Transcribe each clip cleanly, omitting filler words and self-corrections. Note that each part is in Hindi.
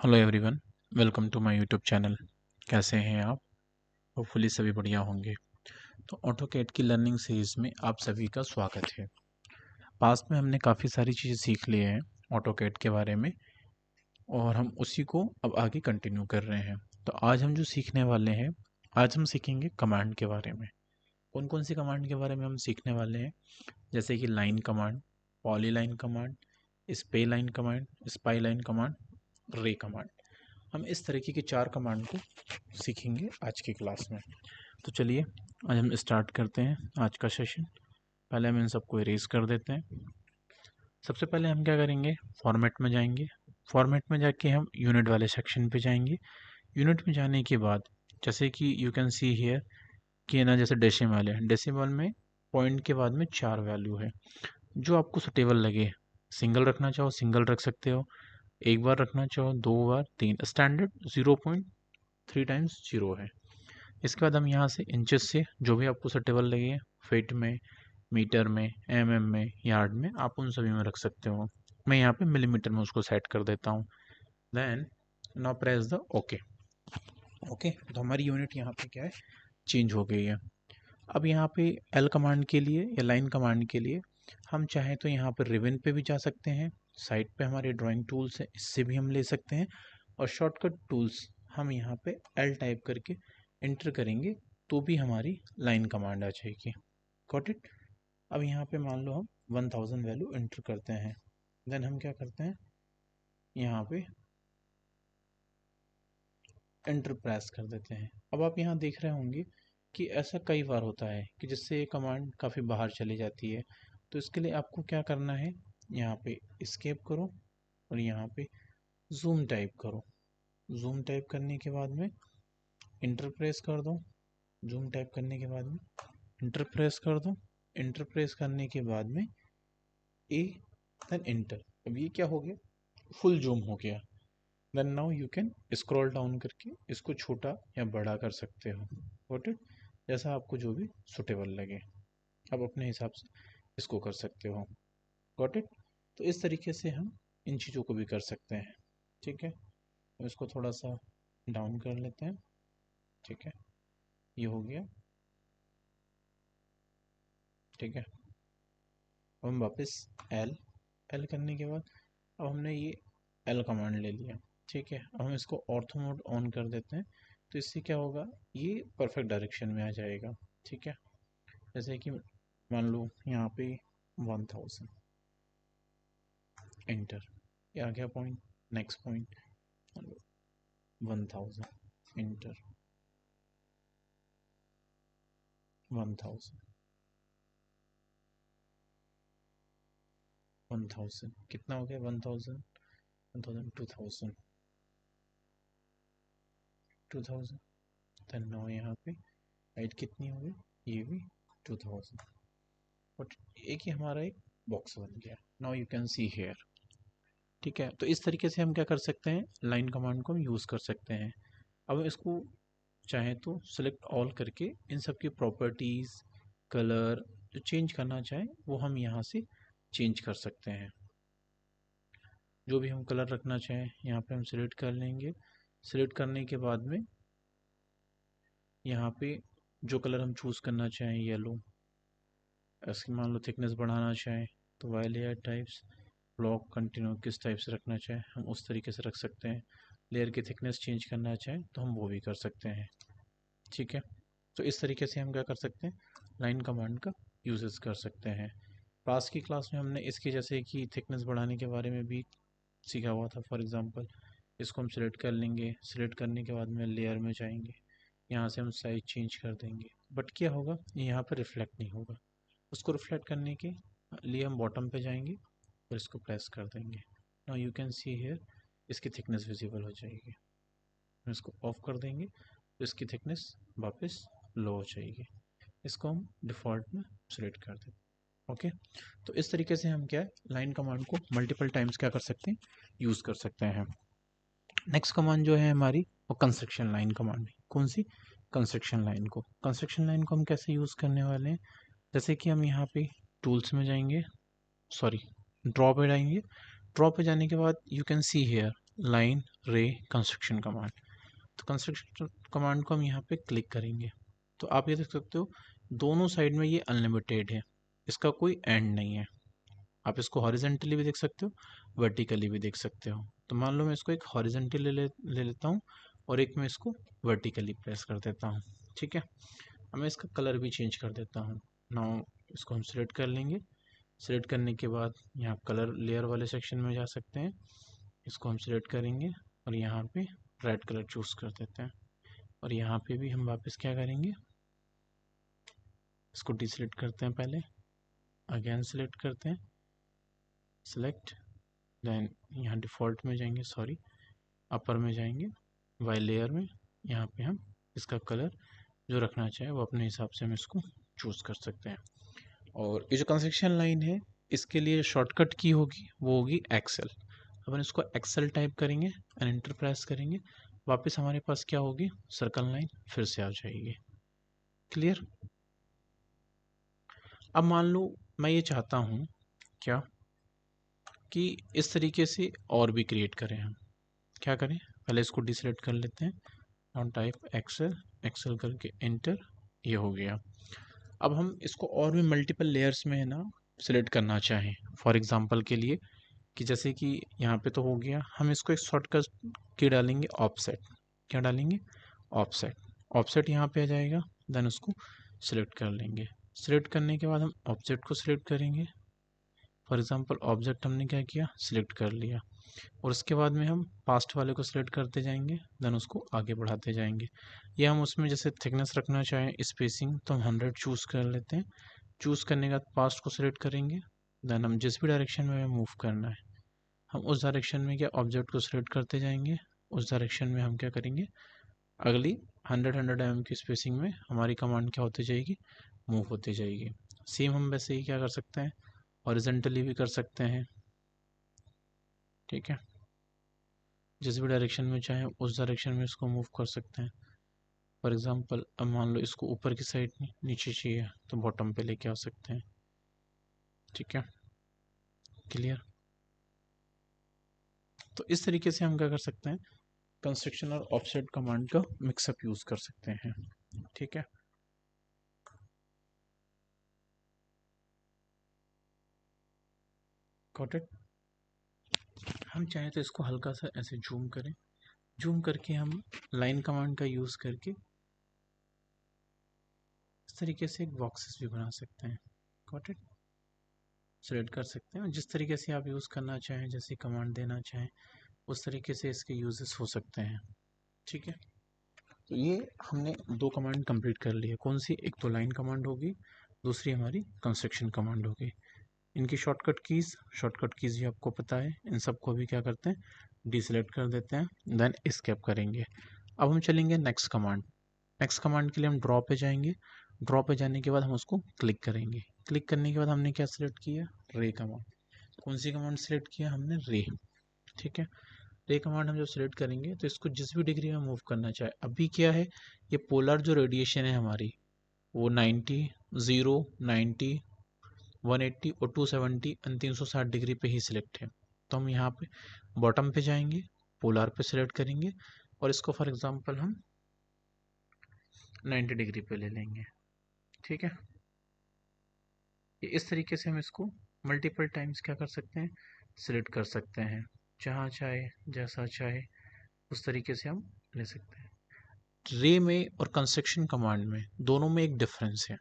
Hello everyone, welcome to my YouTube channel. कैसे हैं आप? होपफुली सभी बढ़िया होंगे। तो ऑटोकैड की लर्निंग सीरीज़ में आप सभी का स्वागत है। पास्ट में हमने काफ़ी सारी चीज़ें सीख लिए हैं ऑटोकैड के बारे में और हम उसी को अब आगे कंटिन्यू कर रहे हैं। तो आज हम जो सीखने वाले हैं, आज हम सीखेंगे कमांड के बारे में। कौन कौन सी कमांड के बारे में हम सीखने वाले हैं? जैसे कि line command, polyline command, spline command, spline command, ray command. हम इस तरीके की 4 कमांड को सीखेंगे आज की क्लास में। तो चलिए आज हम स्टार्ट करते हैं आज का सेशन। पहले हम इन सबको इरेज कर देते हैं। सबसे पहले हम क्या करेंगे, फॉर्मेट में जाएंगे। फॉर्मेट में जाके हम यूनिट वाले सेक्शन पे जाएंगे। यूनिट में जाने के बाद जैसे कि यू कैन सी हियर कि ना, जैसे डेसिमल है, डेसिमल में पॉइंट के बाद में 4 वैल्यू है। जो आपको सुटेबल लगे, सिंगल रखना चाहो सिंगल रख सकते हो, एक बार रखना चाहो 2 बार, 3। स्टैंडर्ड 0.3 टाइम्स 0 है। इसके बाद हम यहाँ से इंचेस से जो भी आपको सूटेबल लगे, फीट में, मीटर में, में, यार्ड में, आप उन सभी में रख सकते हो। मैं यहाँ पे मिलीमीटर में उसको सेट कर देता हूँ। Then now press the okay. Okay, तो हमारी यूनिट यहाँ पे क्या है, चेंज हो गई है। अब यहाँ पे एल कमांड के लिए या लाइन कमांड के लिए हम चाहें तो यहाँ पर रिबन पे भी जा सकते हैं। साइड पे हमारे ड्राइंग टूल्स है, इससे भी हम ले सकते हैं। और शॉर्टकट टूल्स हम यहाँ पे एल टाइप करके एंटर करेंगे तो भी हमारी लाइन कमांड आ जाएगी। Got it. अब यहाँ पे मान लो हम 1000 वैल्यू एंटर करते हैं। देन हम क्या करते हैं, यहाँ पे एंटर प्रेस कर देते हैं। अब आप यहाँ देख रहे होंगे कि ऐसा कई बार होता है कि जिससे ये कमांड काफ़ी बाहर चली जाती है। तो इसके लिए आपको क्या करना है, यहाँ पे एस्केप करो और यहाँ पे जूम टाइप करो। जूम टाइप करने के बाद में इंटर प्रेस कर दो। जूम टाइप करने के बाद में इंटर प्रेस कर दो। इंटर प्रेस करने के बाद में ए, देन इंटर। अब ये क्या हो गया, फुल जूम हो गया। Then now you can scroll down करके इसको छोटा या बड़ा कर सकते हो। Got it. जैसा आपको जो भी सुटेबल लगे आप अपने हिसाब से इसको कर सकते हो। Got it. तो इस तरीके से हम इन चीज़ों को भी कर सकते हैं। ठीक है, तो इसको थोड़ा सा डाउन कर लेते हैं। ठीक है, ये हो गया। ठीक है, अब हम वापस एल एल करने के बाद अब हमने ये एल कमांड ले लिया। ठीक है, अब हम इसको ऑर्थो मोड ऑन कर देते हैं। तो इससे क्या होगा, ये परफेक्ट डायरेक्शन में आ जाएगा। ठीक है, जैसे कि मान लो यहाँ पे 1000 एंटर, ये आ गया पॉइंट। नेक्स्ट पॉइंट 1000 एंटर, 1000, 1000 कितना हो गया, 1000, 1000, 2000, 2000। देन नाउ यहाँ पे हाइट कितनी हो गई, ये भी 2000। बट एक ही हमारा एक बॉक्स बन गया। Now you can see here. ठीक है, तो इस तरीके से हम क्या कर सकते हैं, लाइन कमांड को हम यूज़ कर सकते हैं। अब हम इसको चाहें तो सिलेक्ट ऑल करके इन सब की प्रॉपर्टीज़, कलर जो चेंज करना चाहें वो हम यहाँ से चेंज कर सकते हैं। जो भी हम कलर रखना चाहें यहाँ पे हम सिलेक्ट कर लेंगे। सिलेक्ट करने के बाद में यहाँ पे जो कलर हम चूज़ करना चाहें, येलो, इसकी मान लो थिकनेस बढ़ाना चाहें तो Y layer types, block continue किस टाइप से रखना चाहें हम उस तरीके से रख सकते हैं। लेयर की थिकनेस चेंज करना चाहें तो हम वो भी कर सकते हैं। ठीक है, तो इस तरीके से हम क्या कर सकते हैं, लाइन कमांड का यूजेस कर सकते हैं। पास की क्लास में हमने इसके जैसे कि थिकनेस बढ़ाने के बारे में भी सीखा हुआ था। फॉर एग्जांपल इसको हम सिलेक्ट कर लेंगे। सिलेक्ट करने के बाद में लेयर में जाएंगे, यहाँ से हम साइज चेंज कर देंगे। बट क्या होगा, यहाँ पर रिफ्लेक्ट नहीं होगा। उसको रिफ्लेक्ट करने के लिए हम बॉटम पे जाएंगे और इसको प्रेस कर देंगे। Now you can see here इसकी थिकनेस विजिबल हो जाएगी। हम इसको ऑफ कर देंगे तो इसकी थिकनेस वापस लो हो जाएगी। इसको हम डिफ़ॉल्ट में सिलेक्ट कर दें। ओके, तो इस तरीके से हम क्या है, लाइन कमांड को मल्टीपल टाइम्स क्या कर सकते हैं, यूज़ कर सकते हैं। नेक्स्ट कमांड जो है हमारी वो कंस्ट्रक्शन लाइन कमांड है। कौन सी, कंस्ट्रक्शन लाइन को। कंस्ट्रक्शन लाइन को हम कैसे यूज़ करने वाले हैं, जैसे कि हम यहाँ पे टूल्स में जाएंगे, सॉरी ड्रॉ पे जाएंगे। ड्रॉ पे जाने के बाद you can see here line ray construction command. तो कंस्ट्रक्शन कमांड को हम यहाँ पे क्लिक करेंगे तो आप ये देख सकते हो दोनों साइड में ये अनलिमिटेड है, इसका कोई एंड नहीं है। आप इसको हॉरिजेंटली भी देख सकते हो, वर्टिकली भी देख सकते हो। तो मान लो मैं इसको एक हॉरिजेंटली ले लेता हूँ और एक मैं इसको वर्टिकली प्रेस कर देता हूँ। ठीक है, अब मैं इसका कलर भी चेंज कर देता हूँ। नाउ इसको हम सिलेक्ट कर लेंगे। सिलेक्ट करने के बाद यहाँ कलर लेयर वाले सेक्शन में जा सकते हैं, इसको हम सिलेक्ट करेंगे और यहाँ पे रेड कलर चूज कर देते हैं। और यहाँ पे भी हम वापस क्या करेंगे, इसको डिसलेक्ट करते हैं, पहले अगेन सिलेक्ट करते हैं, सिलेक्ट, देन यहाँ डिफ़ॉल्ट में जाएंगे, सॉरी अपर में जाएंगे, वाई लेयर में यहाँ पे हम इसका कलर जो रखना चाहे वो अपने हिसाब से हम इसको चूज़ कर सकते हैं। और ये जो कंस्ट्रक्शन लाइन है इसके लिए शॉर्टकट की होगी वो होगी एक्सेल। अपन इसको एक्सेल टाइप करेंगे एंड एंटर प्रेस करेंगे, वापस हमारे पास क्या होगी, सर्कल लाइन फिर से आ जाएगी। क्लियर। अब मान लो मैं ये चाहता हूँ क्या कि इस तरीके से और भी क्रिएट करें। हम क्या करें, पहले इसको डिसलेक्ट कर लेते हैं और टाइप एक्सेल, एक्सेल करके एंटर, ये हो गया। अब हम इसको और भी मल्टीपल लेयर्स में है ना सिलेक्ट करना चाहें, फॉर एग्जांपल के लिए कि जैसे कि यहाँ पे तो हो गया, हम इसको एक शॉर्टकट की डालेंगे ऑफसेट। क्या डालेंगे, ऑफसेट। ऑफसेट यहाँ पे आ जाएगा, देन उसको सिलेक्ट कर लेंगे। सिलेक्ट करने के बाद हम ऑब्जेक्ट को सिलेक्ट करेंगे। फॉर एग्जांपल ऑब्जेक्ट हमने क्या किया, सिलेक्ट कर लिया और उसके बाद में हम पास्ट वाले को सिलेक्ट करते जाएंगे, देन उसको आगे बढ़ाते जाएंगे। या हम उसमें जैसे थिकनेस रखना चाहें, स्पेसिंग, तो हम 100 चूज़ कर लेते हैं। चूज़ करने के बाद पास्ट को सिलेक्ट करेंगे, देन हम जिस भी डायरेक्शन में हमें मूव करना है हम उस डायरेक्शन में क्या ऑब्जेक्ट को सिलेक्ट करते जाएंगे, उस डायरेक्शन में हम क्या करेंगे, अगली 100 mm की स्पेसिंग में हमारी कमांड क्या होती जाएगी, मूव होती जाएगी। सेम हम वैसे ही क्या कर सकते हैं, हॉरिजॉन्टली भी कर सकते हैं। ठीक है, जिस भी डायरेक्शन में चाहे उस डायरेक्शन में इसको मूव कर सकते हैं। फॉर एग्जांपल अब मान लो इसको ऊपर की साइड नीचे चाहिए तो बॉटम पे लेके आ सकते हैं। ठीक है, क्लियर। तो इस तरीके से हम क्या कर सकते हैं, कंस्ट्रक्शन और ऑफसेट कमांड का मिक्सअप यूज कर सकते हैं। ठीक है, गॉट इट। हम चाहें तो इसको हल्का सा ऐसे जूम करें, जूम करके हम लाइन कमांड का यूज करके इस तरीके से एक बॉक्सेस भी बना सकते हैं। Got it. सिलेक्ट कर सकते हैं जिस तरीके से आप यूज करना चाहें, जैसे कमांड देना चाहें उस तरीके से इसके यूजेस हो सकते हैं। ठीक है, तो ये हमने दो कमांड कंप्लीट कर ली है। कौन सी, एक तो लाइन कमांड होगी, दूसरी हमारी कंस्ट्रक्शन कमांड होगी। इनकी शॉर्टकट कीज भी आपको पता है। इन सबको भी क्या करते हैं, डिसलेक्ट कर देते हैं, देन एस्केप करेंगे। अब हम चलेंगे नेक्स्ट कमांड। नेक्स्ट कमांड के लिए हम ड्रॉ पे जाएंगे। ड्रॉ पे जाने के बाद हम उसको क्लिक करेंगे। क्लिक करने के बाद हमने क्या सिलेक्ट किया, रे कमांड। कौन सी कमांड सिलेक्ट किया हमने, रे। ठीक है, रे कमांड हम जब सिलेक्ट करेंगे तो इसको जिस भी डिग्री में मूव करना चाहे, अभी क्या है, ये पोलर जो रेडिएशन है हमारी वो 90, 0, 90, 180 और 270 एंड 360 डिग्री पे ही सिलेक्ट है। तो हम यहाँ पे बॉटम पे जाएंगे, पोलर पे सिलेक्ट करेंगे और इसको फॉर एग्जांपल हम 90 डिग्री पे ले लेंगे। ठीक है, इस तरीके से हम इसको मल्टीपल टाइम्स क्या कर सकते हैं, सिलेक्ट कर सकते हैं। जहाँ चाहे जैसा चाहे उस तरीके से हम ले सकते हैं। रे में और कंस्ट्रक्शन कमांड में दोनों में एक डिफरेंस है।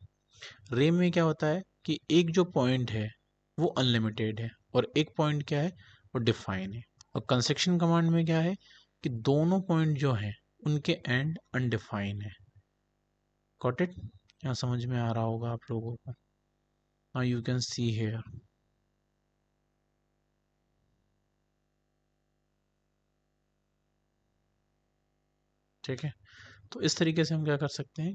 रे में क्या होता है कि एक जो पॉइंट है वो अनलिमिटेड है और एक पॉइंट क्या है, वो डिफाइन है। और कंस्ट्रक्शन कमांड में क्या है कि दोनों पॉइंट जो हैं उनके एंड अनडिफाइन है। Got it. यहाँ समझ में आ रहा होगा आप लोगों को। Now you can see here. ठीक है, तो इस तरीके से हम क्या कर सकते हैं,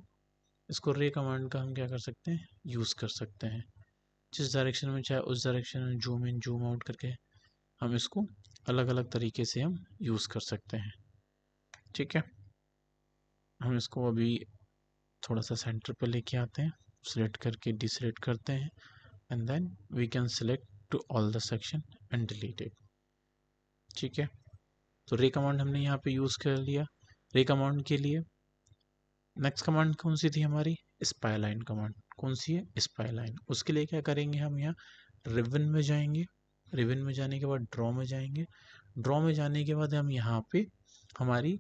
इसको रे कमांड का हम क्या कर सकते हैं, यूज़ कर सकते हैं। जिस डायरेक्शन में चाहे उस डायरेक्शन में जूम इन जूम आउट करके हम इसको अलग अलग तरीके से हम यूज़ कर सकते हैं। ठीक है, हम इसको अभी थोड़ा सा सेंटर पे लेके आते हैं, सिलेक्ट करके डिसलेक्ट करते हैं and then we can select to all the section and delete it. ठीक है, तो रे कमांड हमने यहाँ पे यूज़ कर लिया रे कमांड के लिए। नेक्स्ट कमांड कौन सी थी हमारी, स्पाइलाइन कमांड। कौन सी है, स्पाइलाइन। उसके लिए क्या करेंगे, हम यहाँ रिबन में जाएंगे, रिबन में जाने के बाद ड्रॉ में जाएंगे, ड्रॉ में जाने के बाद हम यहाँ पे हमारी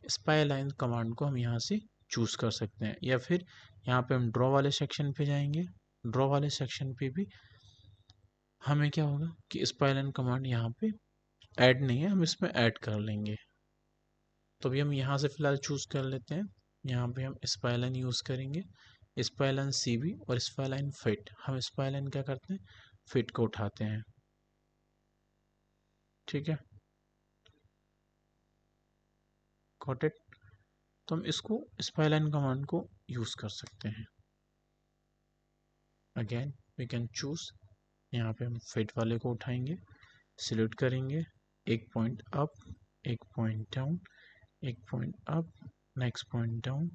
स्पाइलाइन कमांड को हम यहाँ से चूज़ कर सकते हैं, या फिर यहाँ पे हम ड्रॉ वाले सेक्शन पे जाएंगे, ड्रॉ वाले सेक्शन पे भी हमें क्या होगा कि स्पाइलाइन कमांड यहाँ पे ऐड नहीं है, हम इसमें ऐड कर लेंगे। तो अभी हम यहाँ से फिलहाल चूज़ कर लेते हैं, यहाँ पे हम स्पाइलाइन यूज़ करेंगे, स्पाइलाइन सीबी और स्पाइलाइन फिट। हम स्पाइलाइन क्या करते हैं, फिट को उठाते हैं, ठीक है, गॉट इट। तो हम इसको स्पाइलाइन कमांड को यूज़ कर सकते हैं। अगेन वी कैन चूज, यहाँ पे हम फिट वाले को उठाएंगे, सिलेक्ट करेंगे, एक पॉइंट अप, एक पॉइंट डाउन, एक point up, next point down,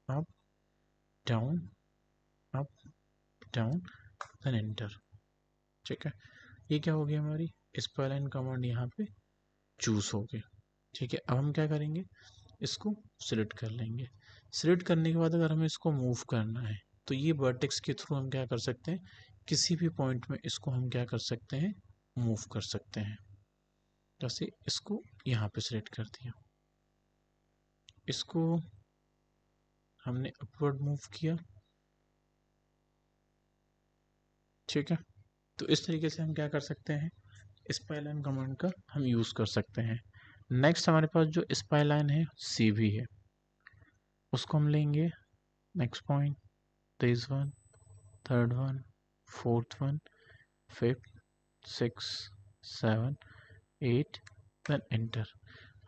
up down, up down, then enter, ठीक है। ये क्या हो गया, हमारी स्पाइलाइन कमांड यहाँ पे चूज हो गई, ठीक है। अब हम क्या करेंगे, इसको सिलेक्ट कर लेंगे। सिलेक्ट करने के बाद अगर हमें इसको मूव करना है तो ये वर्टेक्स के थ्रू हम क्या कर सकते हैं, किसी भी पॉइंट में इसको हम क्या कर सकते हैं, मूव कर सकते हैं। जैसे इसको यहाँ पे सिलेक्ट कर दिया, इसको हमने अपवर्ड मूव किया, ठीक है। तो इस तरीके से हम क्या कर सकते हैं, स्पाइलाइन कमांड का हम यूज़ कर सकते हैं। नेक्स्ट हमारे पास जो स्पाइलाइन है सी भी है, उसको हम लेंगे, next point, this one, third one, fourth one, fifth, 6, 7, 8, then enter.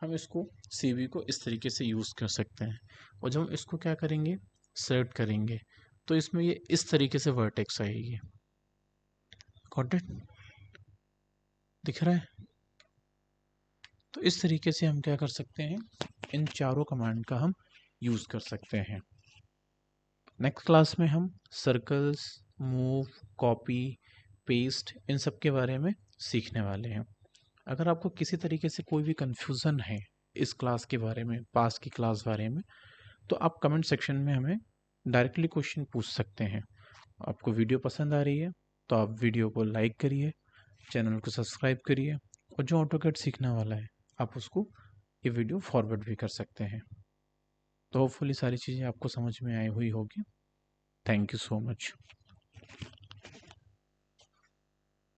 हम इसको CV को इस तरीके से यूज़ कर सकते हैं। और जब हम इसको क्या करेंगे, सेलेक्ट करेंगे, तो इसमें ये इस तरीके से वर्टेक्स आएगी, गॉट इट, दिख रहा है। तो इस तरीके से हम क्या कर सकते हैं, इन चारों कमांड का हम यूज़ कर सकते हैं। नेक्स्ट क्लास में हम सर्कल्स, मूव, कॉपी, पेस्ट, इन सब के बारे में सीखने वाले हैं। अगर आपको किसी तरीके से कोई भी कन्फ्यूज़न है इस क्लास के बारे में, पास की क्लास बारे में, तो आप कमेंट सेक्शन में हमें डायरेक्टली क्वेश्चन पूछ सकते हैं। आपको वीडियो पसंद आ रही है तो आप वीडियो को लाइक करिए, चैनल को सब्सक्राइब करिए, और जो ऑटोकैड सीखने वाला है आप उसको ये वीडियो फॉरवर्ड भी कर सकते हैं। तो होपफुली सारी चीज़ें आपको समझ में आई हुई होगी। Thank you so much.